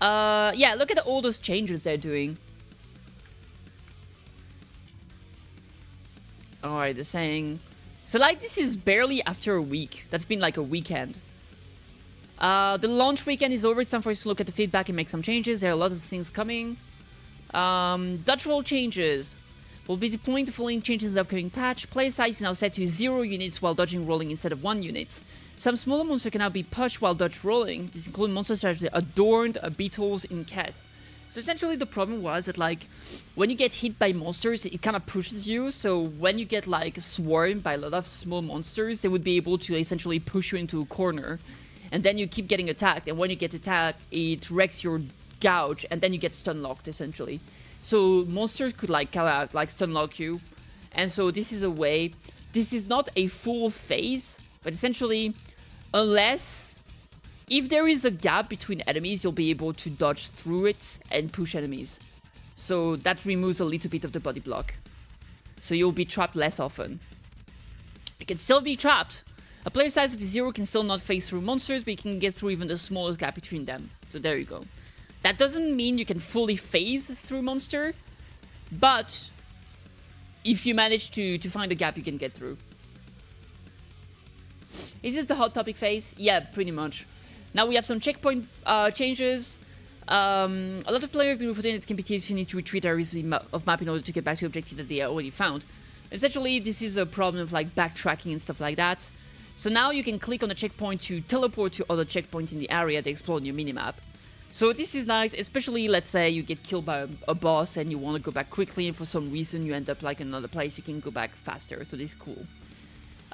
Yeah, look at all those changes they're doing. Alright, they're saying... So, like, this is barely after a week. That's been, like, a weekend. The launch weekend is over. It's time for us to look at the feedback and make some changes. There are a lot of things coming. Dodge roll changes. We'll be deploying the following changes in the upcoming patch. Player size is now set to 0 units while dodging rolling instead of 1 unit. Some smaller monsters can now be pushed while dodge rolling. These include monsters such as Adorned, Beetles, and Kath. So essentially the problem was that, like, when you get hit by monsters, it kind of pushes you. So when you get, like, swarmed by a lot of small monsters, they would be able to essentially push you into a corner. And then you keep getting attacked. And when you get attacked, it wrecks your gouge. And then you get stun locked, essentially. So monsters could, like, kind of, like, stun lock you. And so this is a way... This is not a full phase. But essentially, unless... If there is a gap between enemies, you'll be able to dodge through it and push enemies. So that removes a little bit of the body block. So you'll be trapped less often. You can still be trapped. A player size of 0 can still not phase through monsters, but you can get through even the smallest gap between them. So there you go. That doesn't mean you can fully phase through monster, but if you manage to find a gap, you can get through. Is this the hot topic phase? Yeah, pretty much. Now we have some checkpoint changes. A lot of players have been reporting that competitors need to retreat areas of map in order to get back to the objective that they already found. Essentially, this is a problem of, like, backtracking and stuff like that. So now you can click on a checkpoint to teleport to other checkpoints in the area they explore on your minimap. So this is nice, especially, let's say you get killed by a boss and you want to go back quickly, and for some reason you end up, like, in another place, you can go back faster. So this is cool.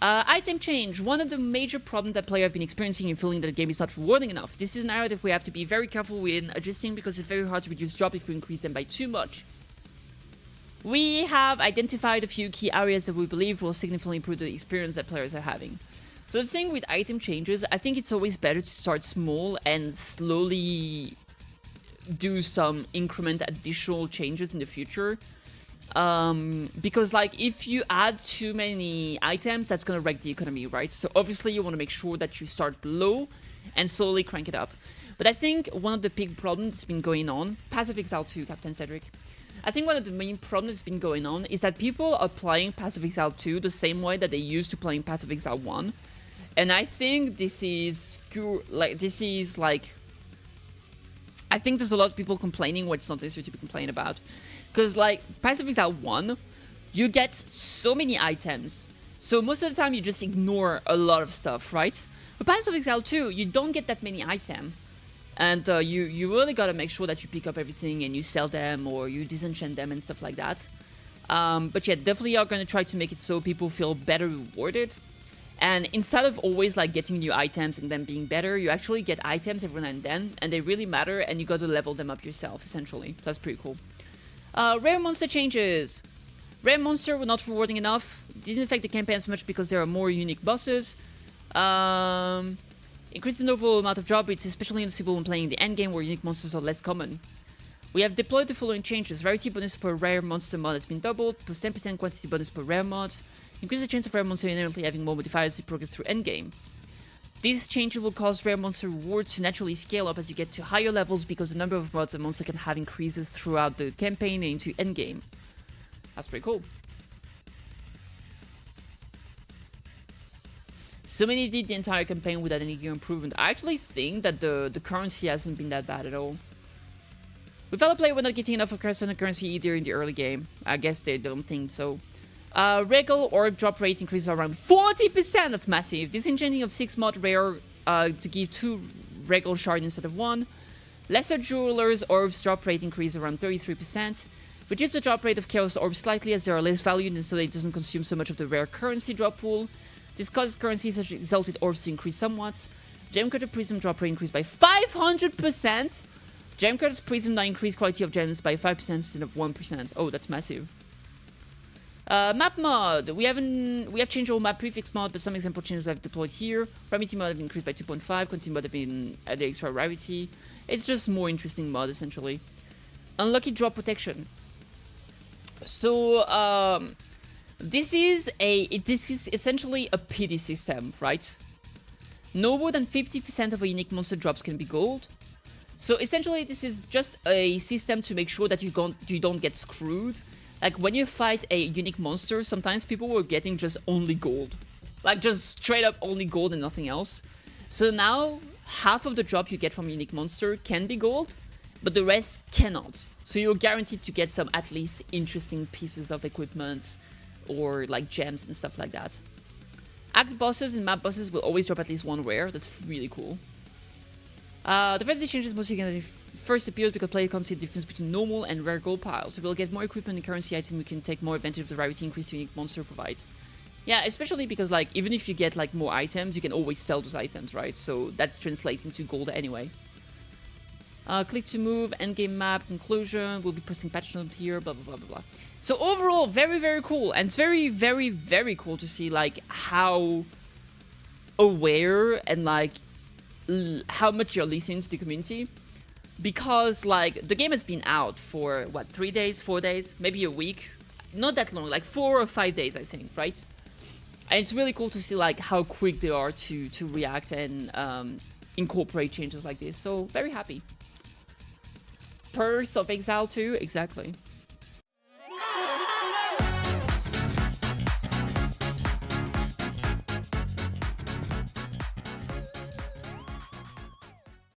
Item change. One of the major problems that players have been experiencing in feeling that the game is not rewarding enough. This is an area that we have to be very careful with adjusting because it's very hard to reduce drop if we increase them by too much. We have identified a few key areas that we believe will significantly improve the experience that players are having. So the thing with item changes, I think it's always better to start small and slowly do some increment additional changes in the future. Because, like, if you add too many items, that's gonna wreck the economy, right? So obviously you want to make sure that you start low and slowly crank it up. But I think one of the big problems that's been going on, Path of Exile 2, Captain Cedric. I think one of the main problems that's been going on is that people are playing Path of Exile 2 the same way that they used to playing Path of Exile 1. And I think this is, like, I think there's a lot of people complaining what it's not necessary to be complaining about. Because, like, Path of Exile 1, you get so many items. So most of the time you just ignore a lot of stuff, right? But Path of Exile 2, you don't get that many items. And you really gotta make sure that you pick up everything and you sell them or you disenchant them and stuff like that. But yeah, definitely are gonna try to make it so people feel better rewarded. And instead of always, like, getting new items and them being better, you actually get items every now and then, and they really matter, and you gotta level them up yourself, essentially. So that's pretty cool. Rare monster changes. Rare monster were not rewarding enough. Didn't affect the campaign as much because there are more unique bosses. Increase the overall amount of drop rates, especially noticeable when playing the endgame where unique monsters are less common. We have deployed the following changes. Rarity bonus per rare monster mod has been doubled, plus 10% quantity bonus per rare mod. Increase the chance of rare monster inherently having more modifiers to progress through endgame. These changes will cause rare monster rewards to naturally scale up as you get to higher levels because the number of mods a monster can have increases throughout the campaign and into endgame. That's pretty cool. So many did the entire campaign without any gear improvement. I actually think that the currency hasn't been that bad at all. We felt a player were not getting enough of currency either in the early game. I guess they don't think so. Regal orb drop rate increases around 40%. That's massive. Disenchanting of 6 mod rare to give 2 regal shard instead of 1. Lesser jewelers orbs drop rate increase around 33%. Reduce the drop rate of chaos orbs slightly as they are less valued and so it doesn't consume so much of the rare currency drop pool. This causes currency such as exalted orbs to increase somewhat. Gemcutter prism drop rate increased by 500%. Gemcutter's prism now increase quality of gems by 5% instead of 1%. Oh, that's massive. Map mod. We have changed all map prefix mod, but some example changes I've deployed here. Rarity mod have been increased by 2.5. Quantity mod have been added extra rarity. It's just more interesting mod essentially. Unlucky drop protection. So this is essentially a pity system, right? No more than 50% of a unique monster drops can be gold. So essentially, this is just a system to make sure that you don't get screwed. Like when you fight a unique monster, sometimes people were getting just only gold, like just straight up only gold and nothing else. So now half of the drop you get from a unique monster can be gold, but the rest cannot. So you're guaranteed to get some at least interesting pieces of equipment or like gems and stuff like that. Act bosses and map bosses will always drop at least one rare. That's really cool. The first change is mostly going to first appears because player can't see the difference between normal and rare gold piles. So we'll get more equipment and currency items. We can take more advantage of the rarity increase unique monster provides. Yeah, especially because like even if you get like more items, you can always sell those items, right? So that translates into gold anyway. Click to move, endgame map, conclusion. We'll be posting patch notes here, blah, blah, blah, blah, blah. So overall, very, very cool. And it's very, very, very cool to see like how aware and like how much you're listening to the community. Because like the game has been out for what, 3 days, 4 days, maybe a week. Not that long, like 4 or 5 days, I think, right? And it's really cool to see like how quick they are to react and incorporate changes like this. So very happy. Path of Exile 2, exactly.